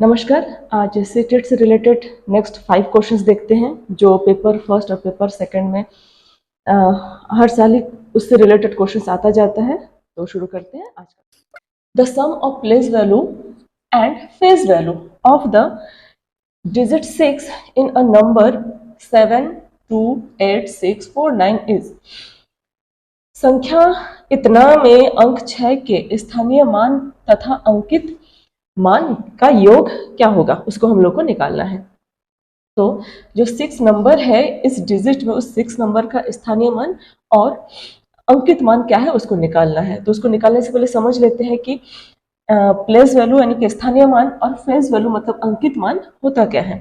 नमस्कार। आज सेटेट से रिलेटेड नेक्स्ट 5 क्वेश्चंस देखते हैं जो पेपर फर्स्ट और पेपर सेकंड में हर साल ही उससे रिलेटेड क्वेश्चंस आता जाता है। तो शुरू करते हैं आज का। The sum of place value and face value of the digit 6 in a number 728649 is. संख्या इतना में अंक 6 के स्थानीय मान तथा अंकित मान का योग क्या होगा, उसको हम लोग को निकालना है। तो जो 6 नंबर है, इस डिजिट में उस 6 नंबर का स्थानीय मान और अंकित मान क्या है उसको निकालना है। तो उसको निकालने से पहले समझ लेते हैं कि प्लेस वैल्यू यानी कि स्थानीय मान और फेस वैल्यू मतलब अंकित मान होता क्या है।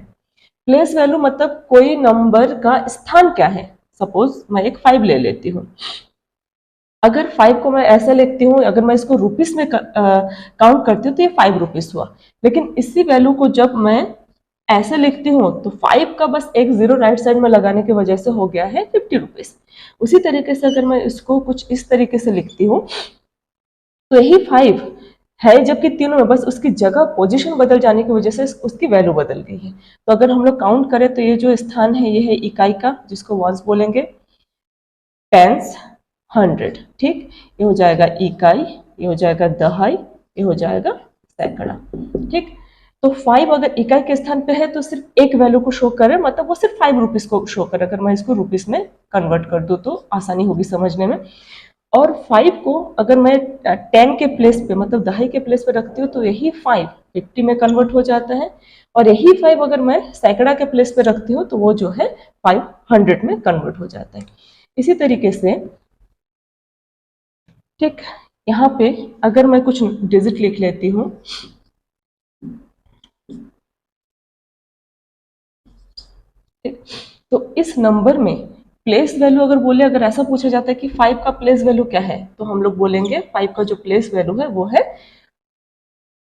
प्लेस वैल्यू मतलब कोई नंबर का स्थान क्या है। सपोज मैं एक 5 ले लेती हूँ। अगर 5 को मैं ऐसे लिखती हूँ, अगर मैं इसको रुपीस में काउंट करती हूँ तो ये 5 रुपीस हुआ। लेकिन इसी वैल्यू को जब मैं ऐसे लिखती हूँ तो 5 का बस एक जीरो राइट साइड में लगाने की वजह से हो गया है 50 रुपीस। उसी तरीके से अगर मैं इसको कुछ इस तरीके से लिखती हूँ तो यही 5 है, जबकि तीनों में बस उसकी जगह पोजीशन बदल जाने की वजह से उसकी वैल्यू बदल गई है। तो अगर हम लोग काउंट करें तो ये जो स्थान है ये है इकाई का, जिसको वंस बोलेंगे, टेंस, 100। ठीक, ये हो जाएगा इकाई, ये हो जाएगा दहाई, ये हो जाएगा सैकड़ा। ठीक, तो 5 अगर इकाई के स्थान पे है तो सिर्फ एक वैल्यू को शो करे, मतलब वो सिर्फ 5 रुपीस को शो करे। अगर मैं इसको रुपीस में कन्वर्ट कर दूं तो आसानी होगी समझने में। और 5 को अगर मैं 10 के प्लेस पे मतलब दहाई के प्लेस पे रखती हूँ तो यही 5 50 में कन्वर्ट हो जाता है। और यही 5 अगर मैं सैकड़ा के प्लेस पे रखती हूँ तो वो जो है 500 में कन्वर्ट हो जाता है। इसी तरीके से ठीक, यहाँ पे अगर मैं कुछ डिजिट लिख लेती हूँ, ठीक, तो इस नंबर में प्लेस वैल्यू अगर बोले, अगर ऐसा पूछा जाता है कि 5 का प्लेस वैल्यू क्या है, तो हम लोग बोलेंगे 5 का जो प्लेस वैल्यू है वो है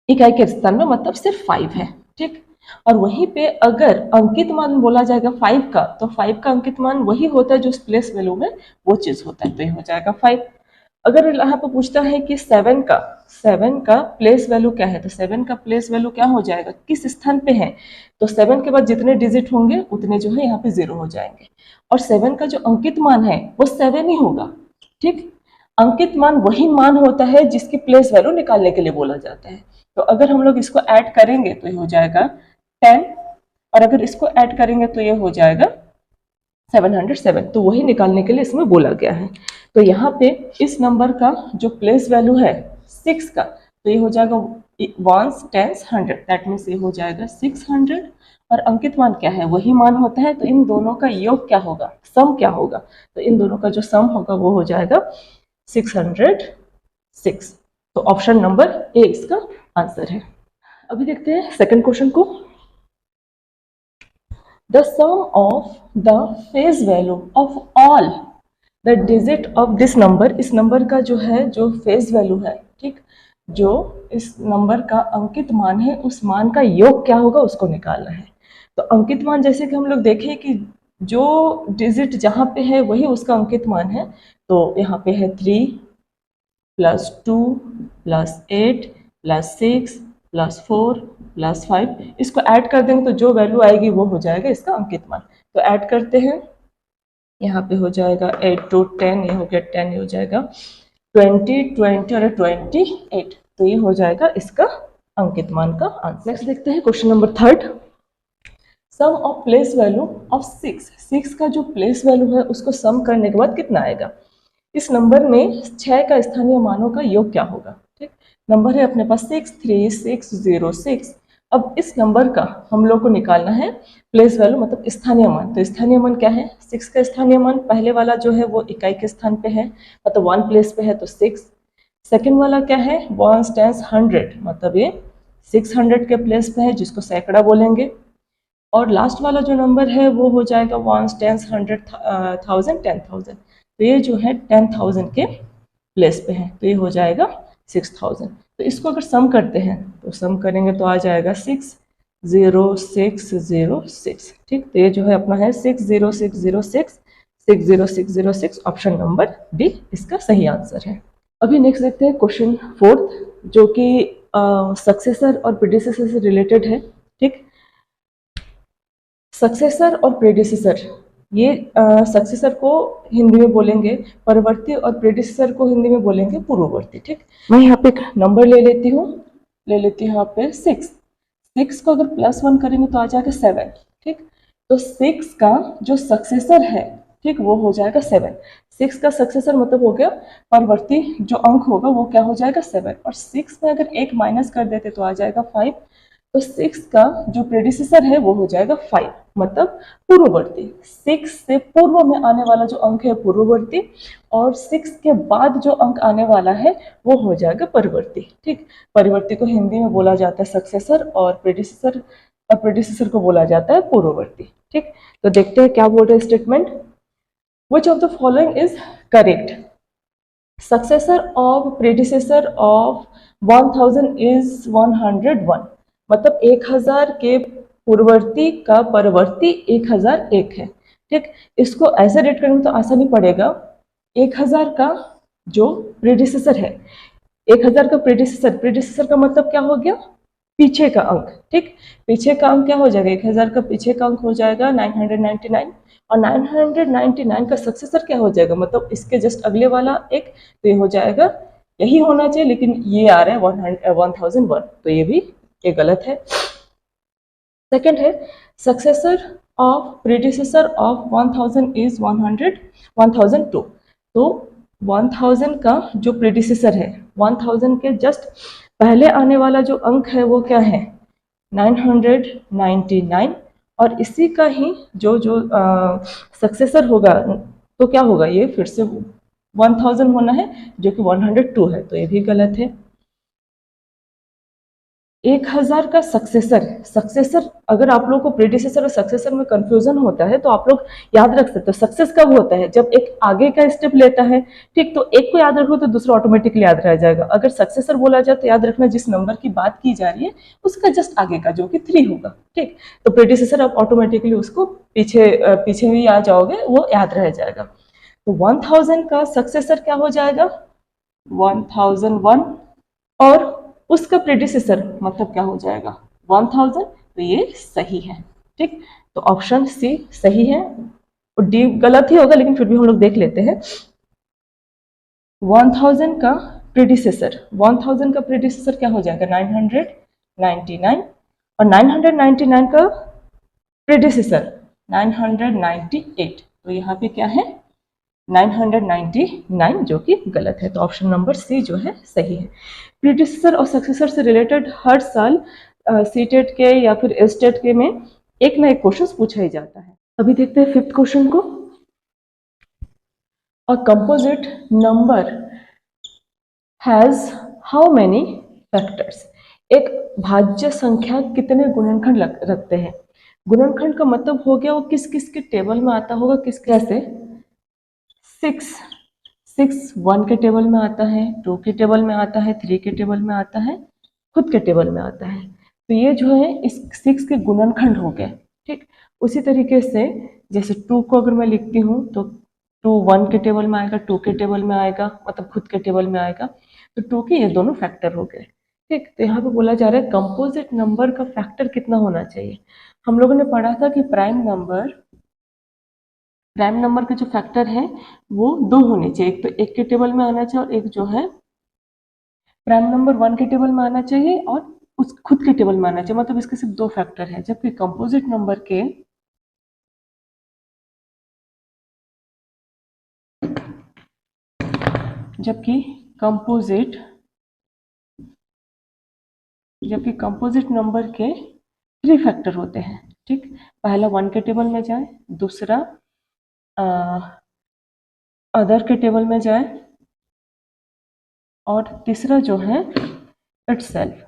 इकाई के स्थान में, मतलब सिर्फ 5 है। ठीक, और वहीं पे अगर अंकित मान बोला जाएगा 5 का, तो 5 का अंकित मान वही होता है जो प्लेस वैल्यू में वो चीज होता है, तो ये हो जाएगा 5। अगर यहाँ पे पूछता है कि 7 का प्लेस वैल्यू क्या है, तो 7 का प्लेस वैल्यू क्या हो जाएगा, किस स्थान पे है, तो 7 के बाद जितने डिजिट होंगे उतने जो है यहाँ पे 0 हो जाएंगे। और 7 का जो अंकित मान है वो 7 ही होगा। ठीक, अंकित मान वही मान होता है जिसकी प्लेस वैल्यू निकालने के लिए बोला जाता है। तो अगर हम लोग इसको ऐड करेंगे तो ये हो जाएगा 10, और अगर इसको ऐड करेंगे तो ये हो जाएगा 707। तो वही निकालने के लिए इसमें बोला गया है। तो यहाँ पे इस नंबर का जो प्लेस वैल्यू है 6 का, तो ये हो जाएगा वंस, टेंस, 100, दैट मीन्स ये हो जाएगा 600। और अंकित मान क्या है, वही मान होता है, तो इन दोनों का योग क्या होगा, सम क्या होगा, तो इन दोनों का जो सम होगा वो हो जाएगा 606। तो ऑप्शन नंबर ए इसका आंसर है। अभी देखते हैं सेकंड क्वेश्चन को। The sum of the face value of all the digit of this number, इस नंबर का जो है जो फेस वैल्यू है, ठीक, जो इस नंबर का अंकित मान है उस मान का योग क्या होगा उसको निकालना है। तो अंकित मान जैसे कि हम लोग देखें कि जो डिजिट जहाँ पे है वही उसका अंकित मान है। तो यहाँ पे है 3 plus 2 plus 8 plus 6 plus 4 plus 5, इसको ऐड कर देंगे तो जो वैल्यू आएगी वो हो जाएगा इसका अंकित मान। तो ऐड करते हैं, यहाँ पे हो जाएगा 8 to 10, ये हो गया 10, ये हो जाएगा 20 20 और 28, तो ये हो जाएगा इसका अंकित मान का आंसर। नेक्स्ट देखते हैं question number third. Sum of place value of 6 का जो प्लेस वैल्यू है उसको सम करने के बाद कितना आएगा। इस नंबर में 6 का स्थानीय मानों का योग क्या होगा। ठीक, नंबर है अपने पास 63606। अब इस नंबर का हम लोग को निकालना है प्लेस वैल्यू मतलब स्थानीय मान। तो स्थानीय मान क्या है, 6 का स्थानीय मान पहले वाला जो है वो इकाई के स्थान पे है, मतलब 1 प्लेस पे है तो 6। सेकेंड वाला क्या है, 1 10 100, मतलब ये 600 के प्लेस पे है जिसको सैकड़ा बोलेंगे। और लास्ट वाला जो नंबर है वो हो जाएगा 1 10 100 1000 10,000, तो ये जो है 10,000 के प्लेस पे है, तो ये हो जाएगा 6000। तो इसको अगर सम करते हैं तो सम करेंगे तो आ जाएगा 60606। ठीक, तो ये जो है अपना है 60606 60606, ऑप्शन नंबर डी इसका सही आंसर है। अभी नेक्स्ट देखते हैं क्वेश्चन फोर्थ, जो कि सक्सेसर और प्रेडिसेसर से रिलेटेड है। ठीक, सक्सेसर और प्रेडिसेसर, ये सक्सेसर को हिंदी में बोलेंगे परवर्ती और प्रेडिसेसर को हिंदी में बोलेंगे पूर्ववर्ती। ठीक, मैं यहाँ पे एक नंबर ले लेती हूँ यहाँ पे 6 को अगर +1 करेंगे तो आ जाएगा 7। ठीक, तो 6 का जो सक्सेसर है, ठीक, वो हो जाएगा 7। 6 का सक्सेसर मतलब हो गया परवर्ती जो अंक होगा वो क्या हो जाएगा 7, और 6 में अगर 1 माइनस कर देते तो आ जाएगा 5। तो 6 का जो प्रेडिसेसर है वो हो जाएगा 5, मतलब पूर्ववर्ती। 6 से पूर्व में आने वाला जो अंक है पूर्ववर्ती, और 6 के बाद जो अंक आने वाला है वो हो जाएगा परवर्ती। ठीक, परिवर्ती को हिंदी में बोला जाता है सक्सेसर, और प्रेडिसेसर को बोला जाता है पूर्ववर्ती। ठीक, तो देखते हैं क्या बोल रहे हैं statement. Which of the following is correct? Successor of predecessor of 1000 is 101, मतलब 1000 के पूर्ववर्ती का परवर्ती 1001 है। ठीक, इसको ऐसे रेट करेंगे तो आसानी पड़ेगा। 1000 का जो प्रेडिसेसर है, 1000 का प्रेडिसेसर का मतलब क्या हो गया? पीछे का अंक। ठीक, पीछे का अंक क्या हो जाएगा? 1000 का पीछे का अंक हो जाएगा 999, और 999 का सक्सेसर क्या हो जाएगा? मतलब इसके जस्ट अगले वाला एक, तो ये हो जाएगा, यही होना चाहिए लेकिन ये आ रहा है 1001, तो ये गलत है। सेकंड है successor of predecessor of 1000 is 1002, तो 1000 का जो प्रेडिसेसर है, 1000 के जस्ट पहले आने वाला जो अंक है वो क्या है? 999, और इसी का ही जो सक्सेसर होगा तो क्या होगा? ये फिर से 1000 होना है जो कि 102 है, तो ये भी गलत है। 1000 का सक्सेसर अगर आप लोगों को प्रेडिसेसर और सक्सेसर में कंफ्यूजन होता है तो आप लोग याद रख सकते हो, सक्सेस कब होता है? जब एक आगे का स्टेप लेता है। ठीक, तो एक को याद रखो तो दूसरा ऑटोमेटिकली याद रह जाएगा। अगर सक्सेसर बोला जाए तो याद रखना जिस नंबर की बात की जा रही है उसका जस्ट आगे का, जो कि 3 होगा। ठीक, तो प्रेडिसेसर आप ऑटोमेटिकली उसको पीछे भी आ जाओगे, वो याद रह जाएगा। तो 1000 का सक्सेसर क्या हो जाएगा? 1001, और उसका प्रेडिसेसर मतलब क्या हो जाएगा? 1000, तो ये सही है। ठीक, तो ऑप्शन सी सही है, और डी गलत ही होगा लेकिन फिर भी हम लोग देख लेते हैं। 1000 का प्रेडिसेसर क्या हो जाएगा? 999, और 999 का प्रेडिसेसर 998, तो यहाँ पे क्या है? 999, जो कि गलत है, तो ऑप्शन नंबर सी जो है सही है। प्रीडिसेसर और सक्सेसर से रिलेटेड हर साल सीटेट के या फिर एस्टेट के में एक ना एक क्वेश्चन पूछा ही जाता है। अभी देखते हैं 5th क्वेश्चन को। A composite number has how many factors? एक भाज्य संख्या कितने गुणनखंड रखते हैं? गुणनखंड का मतलब हो गया वो किस किस के टेबल में आता होगा, किस कैसे? 6 1 के टेबल में आता है, 2 के टेबल में आता है, 3 के टेबल में आता है, खुद के टेबल में आता है। तो ये जो है इस 6 के गुणनखंड हो गए। ठीक, उसी तरीके से जैसे 2 को अगर मैं लिखती हूँ तो 2 1 के टेबल में आएगा, 2 के टेबल में आएगा, मतलब खुद के टेबल में आएगा, तो 2 के ये दोनों फैक्टर हो गए। ठीक, तो यहाँ पे बोला जा रहा है कंपोजिट नंबर का फैक्टर कितना होना चाहिए? हम लोगों ने पढ़ा था कि प्राइम नंबर के जो फैक्टर है वो 2 होने चाहिए। एक तो 1 के टेबल में आना चाहिए, और एक जो है प्राइम नंबर 1 के टेबल में आना चाहिए और उस खुद के टेबल में आना चाहिए, मतलब इसके सिर्फ 2 फैक्टर है। जबकि कंपोजिट नंबर के कंपोजिट नंबर के 3 फैक्टर होते हैं। ठीक, पहला 1 के टेबल में जाए, दूसरा अदर के टेबल में जाए, और तीसरा जो है इटसेल्फ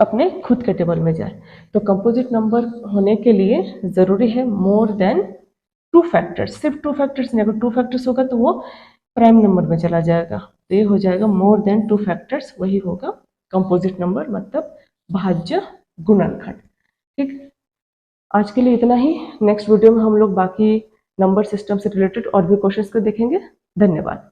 अपने खुद के टेबल में जाए। तो कंपोजिट नंबर होने के लिए जरूरी है मोर देन 2 फैक्टर्स। सिर्फ 2 फैक्टर्स नहीं, अगर 2 फैक्टर्स होगा तो वो प्राइम नंबर में चला जाएगा, तो ये हो जाएगा मोर देन 2 फैक्टर्स, वही होगा कंपोजिट नंबर, मतलब भाज्य गुणनखंड। ठीक, आज के लिए इतना ही। नेक्स्ट वीडियो में हम लोग बाकी नंबर सिस्टम से रिलेटेड और भी क्वेश्चंस को देखेंगे। धन्यवाद।